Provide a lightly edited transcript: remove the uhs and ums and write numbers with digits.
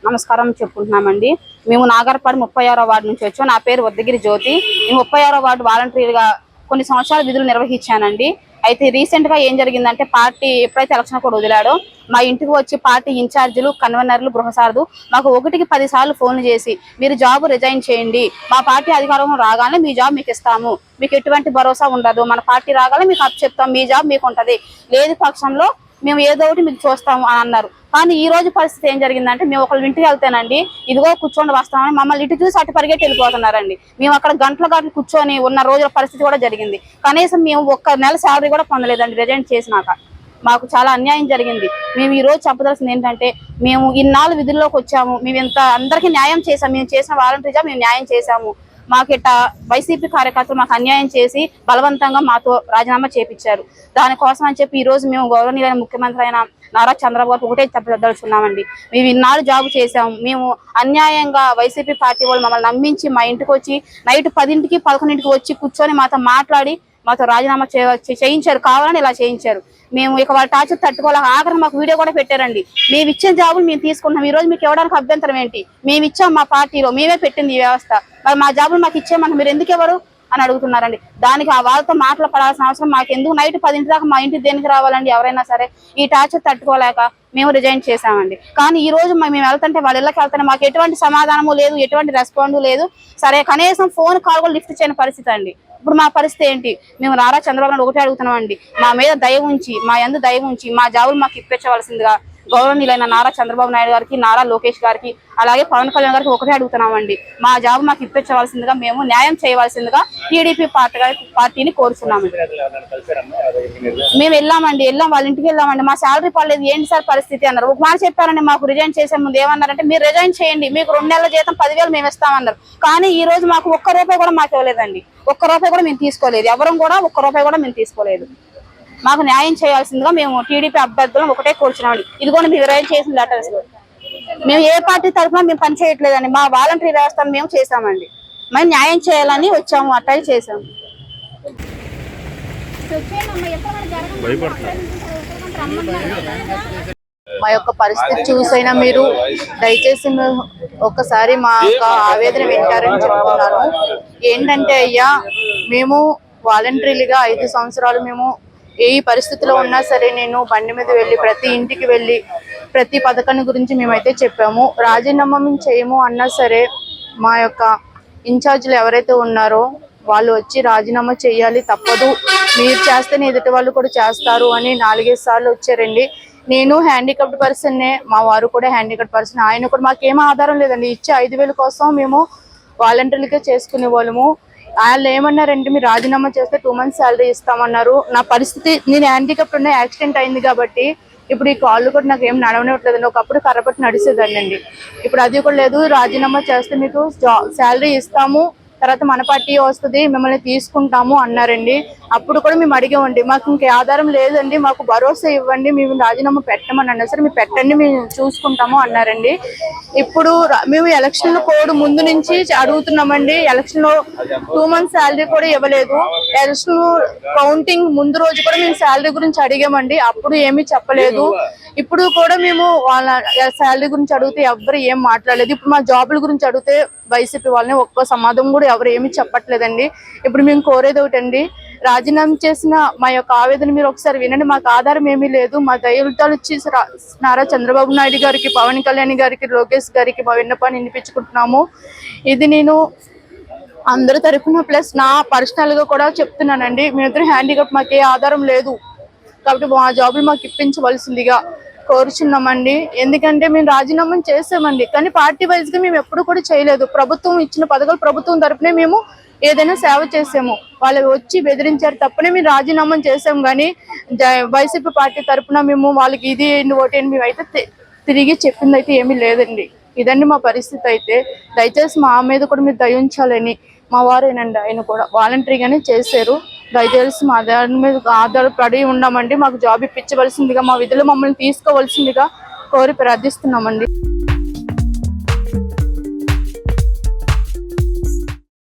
నమస్కారం చెప్పుకుంటున్నామండి. మేము నాగర్పాడు 36వ వార్డు నుంచి వచ్చాం. నా పేరు వద్దగిరి జ్యోతి. నేను 36వ వార్డు వాలంటీర్గా కొన్ని సంవత్సరాల విధులు నిర్వహించానండి. అయితే రీసెంట్ గా ఏం జరిగిందంటే, పార్టీ ఎప్పుడైతే ఎలక్షన్ కూడా వదిలాడో మా ఇంటికి వచ్చి పార్టీ ఇన్ఛార్జీలు, కన్వీనర్లు, గృహసారథులు మాకు 1కి 10 సార్లు ఫోన్లు చేసి మీరు జాబ్ రిజైన్ చేయండి, మా పార్టీ అధికారం రాగానే మీ జాబ్ మీకు ఇస్తాము, మీకు ఎటువంటి భరోసా ఉండదు, మన పార్టీ రాగానే మీకు అప్పు చెప్తాం, మీ జాబ్ మీకు ఉంటది, లేదు పక్షంలో మేము ఏదో ఒకటి మీకు చూస్తాము అని అన్నారు. కానీ ఈ రోజు పరిస్థితి ఏం జరిగిందంటే, మేము ఒకళ్ళు ఇంటికి వెళ్తేనండి ఇదిగో కూర్చొని వస్తామని మమ్మల్ని ఇటు చూసి అటు పరిగెట్టి వెళ్ళిపోతున్నారండి. మేము అక్కడ గంటలు కూర్చొని ఉన్న రోజుల పరిస్థితి కూడా జరిగింది. కనీసం మేము ఒక్క నెల శాలరీ కూడా పొందలేదండి రిజైన్ చేసినాక. మాకు చాలా అన్యాయం జరిగింది. మేము ఈ రోజు చెప్పదలసింది ఏంటంటే, మేము ఇన్నాళ్ళు విధుల్లోకి వచ్చాము, మేము ఇంత అందరికీ న్యాయం చేసాము, మేము చేసిన వాలంటరీ జాబ్ మేము న్యాయం చేశాము. మాకు ఇట్లా వైసీపీ కార్యకర్తలు మాకు అన్యాయం చేసి బలవంతంగా మాతో రాజీనామా చేపించారు. దానికోసం అని చెప్పి ఈ రోజు మేము గౌరవనీయులైన ముఖ్యమంత్రి అయిన నారా చంద్రబాబు ఒకటే చెప్పదలుచుకున్నామండి. మేము ఇన్నాళ్ళు జాబు చేసాము, మేము అన్యాయంగా వైసీపీ పార్టీ వాళ్ళు మమ్మల్ని నమ్మించి మా ఇంటికి వచ్చి నైట్ 10కి 11కి వచ్చి కూర్చొని మాతో మాట్లాడి మాతో రాజీనామా చేయించారు. కావాలని ఇలా చేయించారు. మేము ఇక వాళ్ళ టార్చర్ తట్టుకోలేక ఆఖరి మాకు వీడియో కూడా పెట్టారండి. మేము ఇచ్చిన జాబులు మేము తీసుకుంటున్నాం, ఈ రోజు మీకు ఇవ్వడానికి అభ్యంతరం ఏంటి, మేము ఇచ్చాం, మా పార్టీలో మేమే పెట్టింది ఈ వ్యవస్థ, మరి మా జాబులు మాకు ఇచ్చేయమంటే మీరు ఎందుకు ఎవరు అని అడుగుతున్నారండి. దానికి ఆ వాళ్ళతో మాటలు పడాల్సిన అవసరం మాకు ఎందుకు? నైట్ 10 దాకా మా ఇంటికి దేనికి రావాలండి? ఎవరైనా సరే ఈ టార్చర్ తట్టుకోలేక మేము రిజైన్ చేసామండి. కానీ ఈ రోజు మేము వెళ్తుంటే వాళ్ళ ఇళ్ళకి వెళ్తానే మాకు ఎటువంటి సమాధానము లేదు, ఎటువంటి రెస్పాండ్ లేదు. సరే కనీసం ఫోన్ కాల్ కూడా లిఫ్ట్ చేయని పరిస్థితి అండి. ఇప్పుడు మా పరిస్థితి ఏంటి? మేము నారా చంద్రబాబు నాయుడు ఒకటే అడుగుతున్నామండి, మా మీద దయ ఉంచి, మా యందు దయ ఉంచి మా జాబులు మాకు ఇప్పించవలసిందిగా గౌరవనీయులైన నారా చంద్రబాబు నాయుడు గారికి, నారా లోకేష్ గారికి, అలాగే పవన్ కళ్యాణ్ గారికి ఒకటే అడుగుతున్నామండి, మా జాబు మాకు ఇప్పించవలసిందిగా, మేము న్యాయం చేయవలసిందిగా టీడీపీ పార్టీని కోరుతున్నాము. మేము వెళ్ళామండి, వాళ్ళ ఇంటికి వెళ్ళామండి. మా శాలరీ పడలేదు, ఏంటి సార్ పరిస్థితి అన్నారు. ఒక మాట చెప్పారండి, మాకు రిజైన్ చేసే ముందు ఏమన్నారంటే, మీరు రిజైన్ చేయండి, మీకు 2 నెలల జీతం 10,000 మేము ఇస్తామన్నారు. కానీ ఈ రోజు మాకు ఒక్క రూపాయి కూడా మాకు ఇవ్వలేదండి. ఒక్క రూపాయి కూడా మేము తీసుకోలేదు, ఎవరం కూడా ఒక్క రూపాయి కూడా మేము తీసుకోలేదు. మాకు న్యాయం చేయాల్సిందిగా మేము టీడీపీ అభ్యర్థులను ఒకటే కూర్చున్నామండి. ఇది కూడా మేము రిజైన్ చేసిన లెటర్స్. మేము ఏ పార్టీ తరఫున మేము పని చేయట్లేదండి, మా వాలంటరీ వ్యవస్థను మేము చేసామండి. మేము న్యాయం చేయాలని వచ్చాము, అట్లా చేసాము. మా యొక్క పరిస్థితి చూసైనా మీరు దయచేసి ఒక్కసారి మా యొక్క ఆవేదన వింటారని చెప్తున్నాను. ఏంటంటే అయ్యా, మేము వాలంటరీలుగా 5 సంవత్సరాలు మేము ఏ పరిస్థితిలో ఉన్నా సరే నేను బండి మీద వెళ్ళి ప్రతి ఇంటికి వెళ్ళి ప్రతి పథకాన్ని గురించి మేమైతే చెప్పాము. రాజీనామా మేము చేయము అన్నా సరే మా యొక్క ఇన్ఛార్జీలు ఎవరైతే ఉన్నారో వాళ్ళు వచ్చి రాజీనామా చేయాలి, తప్పదు, మీరు చేస్తేనే ఎదుటి వాళ్ళు కూడా చేస్తారు అని 4-5 సార్లు వచ్చారండి. నేను హ్యాండిక్యాప్డ్ పర్సన్నే, మా వారు కూడా హ్యాండిక్యాప్డ్ పర్సన్. ఆయన కూడా మాకేం ఆధారం లేదండి, ఇచ్చే 5,000 కోసం మేము వాలంటీర్లుగా చేసుకునే వాళ్ళము. వాళ్ళు ఏమన్నారంటే, మీరు రాజీనామా చేస్తే 2 months శాలరీ ఇస్తామన్నారు. నా పరిస్థితి, నేను హ్యాండిక్యాప్డ్ ఉన్న యాక్సిడెంట్ అయింది కాబట్టి ఇప్పుడు ఈ కాళ్ళు కూడా నాకు ఏం నడవనివ్వట్లేదండి. ఒకప్పుడు కర్రపట్టి నడిచేదాన్ని, ఇప్పుడు అది కూడా లేదు. రాజీనామా చేస్తే మీకు శాలరీ ఇస్తాము, తర్వాత మన పార్టీ వస్తుంది, మిమ్మల్ని తీసుకుంటాము అన్నారండి. అప్పుడు కూడా మేము అడిగామండి, మాకు ఇంకే ఆధారం లేదండి, మాకు భరోసా ఇవ్వండి, మేము రాజీనామా పెట్టమని అన్నారు. సరే మీరు పెట్టండి, మేము చూసుకుంటాము అన్నారండి. ఇప్పుడు మేము ఎలక్షన్ కోడ్ ముందు నుంచి అడుగుతున్నామండి. ఎలక్షన్ లో 2 months శాలరీ కూడా ఇవ్వలేదు. ఎలక్షన్ కౌంటింగ్ ముందు రోజు కూడా మేము శాలరీ గురించి అడిగామండి, అప్పుడు ఏమీ చెప్పలేదు. ఇప్పుడు కూడా మేము వాళ్ళ శాలరీ గురించి అడిగితే ఎవరు ఏం మాట్లాడలేదు. ఇప్పుడు మా జాబుల గురించి అడిగితే వైసీపీ వాళ్ళని ఒక్క సమాధానం కూడా ఎవరు ఏమి చెప్పట్లేదండి. ఇప్పుడు మేము కోరేది ఒకటండి, రాజీనామా చేసిన మా యొక్క ఆవేదన మీరు ఒకసారి వినండి. మాకు ఆధారం ఏమీ లేదు, మా దయవృత్తాలు వచ్చి నారా చంద్రబాబు నాయుడు గారికి, పవన్ కళ్యాణ్ గారికి, లోకేష్ గారికి మా విన్నపాన్ని వినిపించుకుంటున్నాము. ఇది నేను అందరి తరఫున ప్లస్ నా పర్సనల్ గా కూడా చెప్తున్నానండి. మేమిద్దరు హ్యాండిక్యాప్, మాకు ఏ ఆధారం లేదు కాబట్టి మా జాబులు మాకు ఇప్పించవలసిందిగా కోరుచున్నామండి. ఎందుకంటే మేము రాజీనామా చేసామండి, కానీ పార్టీ వైజ్ గా మేము ఎప్పుడు కూడా చేయలేదు. ప్రభుత్వం ఇచ్చిన పథకాలు ప్రభుత్వం తరపునే మేము ఏదైనా సేవ చేసాము. వాళ్ళు వచ్చి బెదిరించారు తప్పనే మేము రాజీనామా చేసాం, కానీ వైసీపీ పార్టీ తరపున మేము వాళ్ళకి ఇది ఓటు మేమైతే తిరిగి చెప్పింది అయితే ఏమీ లేదండి. ఇదండి మా పరిస్థితి. అయితే దయచేసి మా మీద కూడా మీరు దయ ఉంచాలని, మా వారేనండి, ఆయన కూడా వాలంటరీగానే చేశారు. దయచేసి మా దాని మీద ఆధారపడి ఉన్నామండి. మాకు జాబ్ ఇప్పించవలసిందిగా, మా విధులు మమ్మల్ని తీసుకోవాల్సిందిగా కోరి ప్రార్థిస్తున్నామండి.